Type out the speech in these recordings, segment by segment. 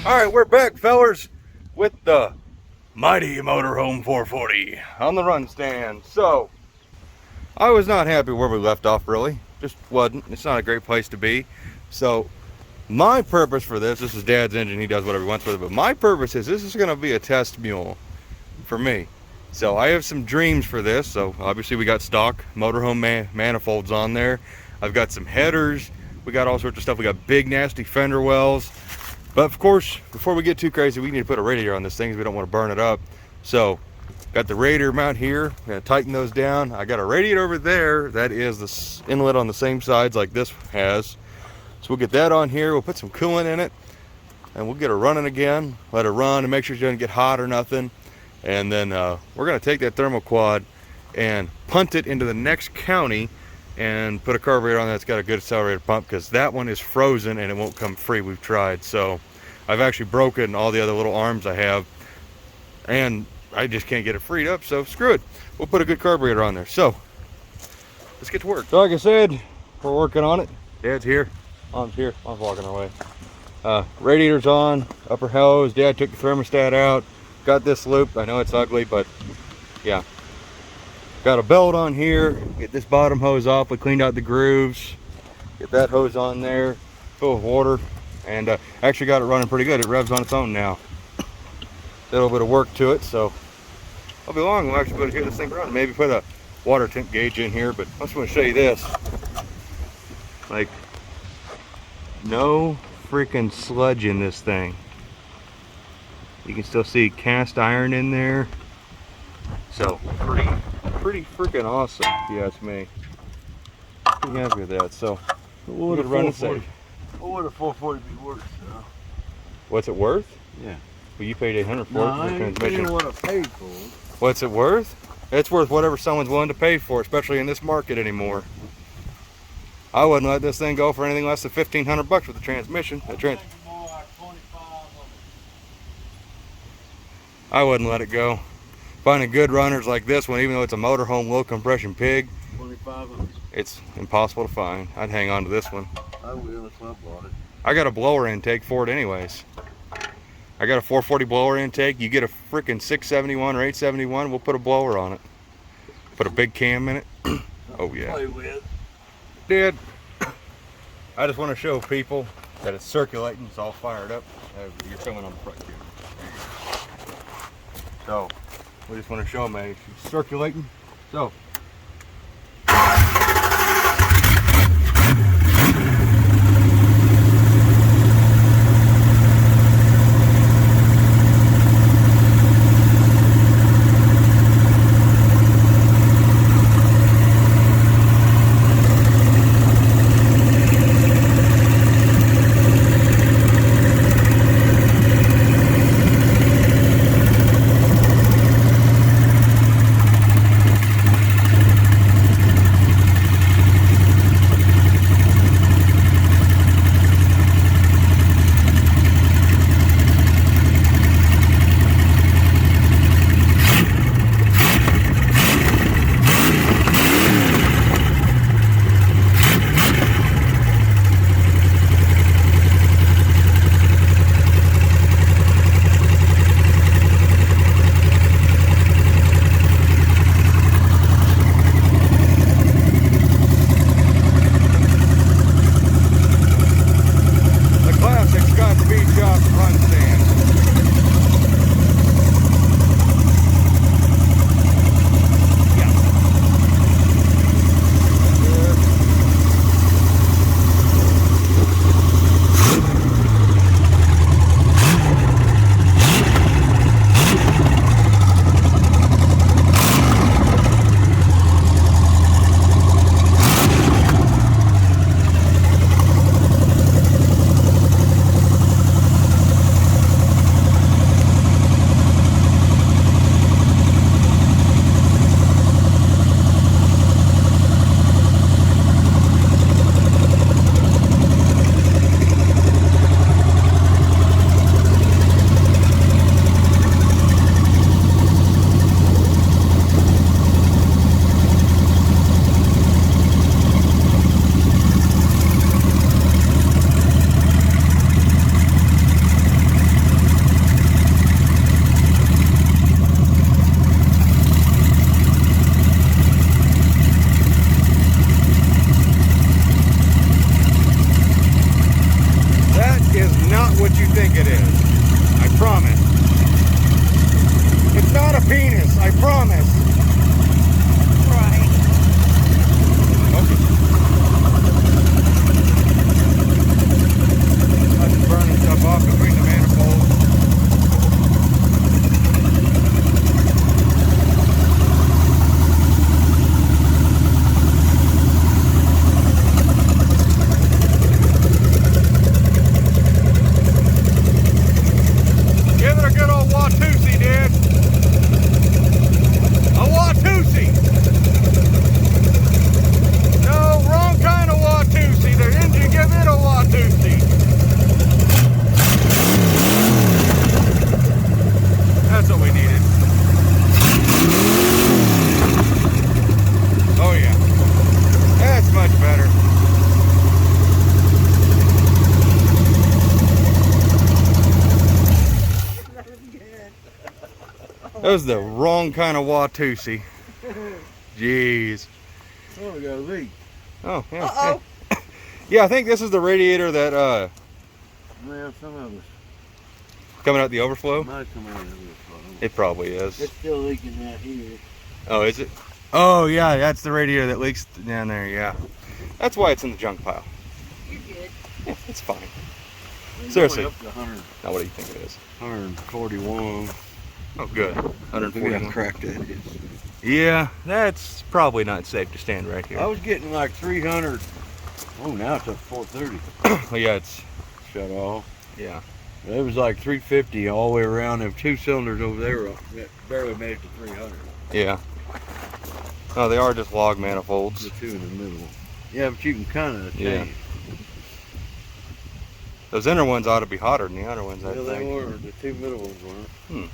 All right, we're back, fellers, with the mighty MotorHome 440 on the run stand. So, I was not happy where we left off, really. Just wasn't. It's not a great place to be. So, my purpose for this is Dad's engine. He does whatever he wants with it. But my purpose is this is going to be a test mule for me. So, I have some dreams for this. So, obviously, we got stock MotorHome manifolds on there. I've got some headers. We got all sorts of stuff. We got big, nasty fender wells. But of course, before we get too crazy, we need to put a radiator on this thing because we don't want to burn it up. So, got the radiator mount here. I'm going to tighten those down. I got a radiator over there. That is the inlet on the same sides like this has. So we'll get that on here. We'll put some coolant in it. And we'll get it running again. Let it run and make sure it doesn't get hot or nothing. And then we're going to take that thermoquad and punt it into the next county and put a carburetor on that's got a good accelerator pump, because that one is frozen and it won't come free. We've tried. So I've actually broken all the other little arms I have and I just can't get it freed up, so screw it. We'll put a good carburetor on there. So let's get to work. So like I said, we're working on it. Dad's here, Mom's here. Mom's walking our way. Radiator's on, upper hose. Dad took the thermostat out, got this looped. I know it's ugly, but yeah. Got a belt on here. Get this bottom hose off. We cleaned out the grooves. Get that hose on there, full of water, and actually got it running pretty good. It revs on its own now. A little bit of work to it, so I'll be long. We'll actually be able to hear this thing run. Maybe put a water temp gauge in here, but I just want to show you this. Like, no freaking sludge in this thing. You can still see cast iron in there. So pretty freaking awesome, if you ask me. Pretty happy with that. So what would a run safe. What would a 440 be worth? What's it worth? Yeah. Well, you paid $800 for No, it. I ain't paying what I paid for it. What's it worth? It's worth whatever someone's willing to pay for, especially in this market anymore. I wouldn't let this thing go for anything less than $1,500 with the transmission. I wouldn't let it go. Finding good runners like this one, even though it's a MotorHome low compression pig, it's impossible to find. I'd hang on to this one. I will if I bought it. I got a blower intake for it anyways. I got a 440 blower intake. You get a freaking 671 or 871, we'll put a blower on it. Put a big cam in it. Oh yeah. Dad, I just want to show people that it's circulating. It's all fired up. You're filming on the front here. So we just want to show them it's circulating. So think it is. I promise. It's not a penis, I promise. Right. Okay. I'm just burning stuff off between the manifolds. Give it a good old Watusi, Dad. A Watusi. No, wrong kind of Watusi. The engine, give it a Watusi. That's what we needed. Oh yeah. That's much better. That was good. That was the wrong kind of Watusi. Jeez. Oh, we got a leak. Oh, yeah. Uh-oh. Yeah. Yeah, I think this is the radiator that Yeah, some of us coming out the overflow. might come out of this. It probably is. It's still leaking out here. Oh, is it? Oh, yeah, that's the radiator that leaks down there, yeah. That's why it's in the junk pile. You're good. Yeah, it's fine. It's Seriously. only up to 100, Now, what do you think it is? 141. Oh, good. Look how 141. cracked that is. Yeah, that's probably not safe to stand right I here. was getting like 300. Oh, now it's up to 430. Oh, yeah, it's, Shut off. yeah. It was like 350 all the way around. Them 2 cylinders over there barely made it to 300. Yeah. Oh, they are just log manifolds. The 2 in the middle. Yeah, but you can kind of Yeah. change. Those inner ones ought to be hotter than the outer ones, I Yeah, they think. were. The 2 middle ones weren't.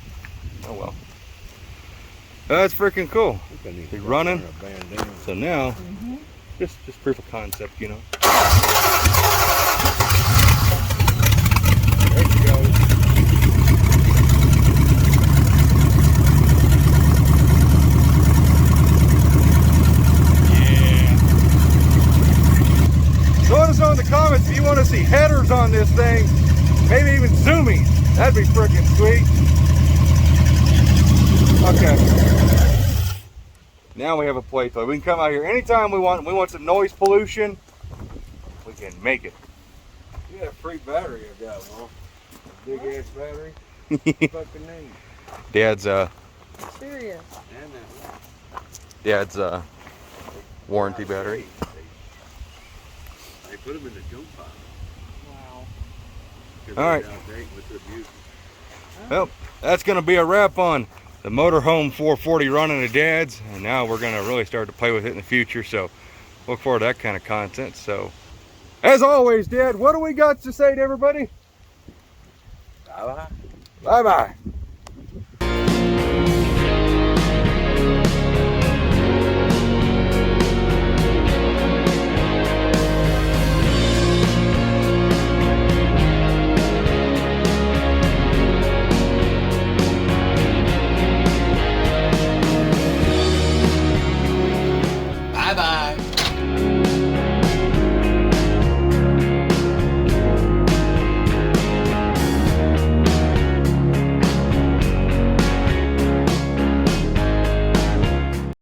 Oh, well. That's freaking cool. I think I need They to running? wear a bandana. So now, Mm-hmm. just proof of concept, you know. There she goes. Yeah. So let us know in the comments if you want to see headers on this thing, maybe even zooming. That'd be freaking sweet. Okay. Now we have a plaything. We can come out here anytime we want. We want some noise pollution. We can make it. You got a free battery I got, Mom. A big ass battery. Fucking name. Dad's Serious. And Dad's warranty battery. They put them in the junk pile. Wow. 'Cause All right. they're outdated with their abuse. Well, that's going to be a wrap on the MotorHome 440 running to Dad's, and now we're going to really start to play with it in the future, so look forward to that kind of content. So as always, Dad, what do we got to say to everybody? Bye-bye. Bye-bye.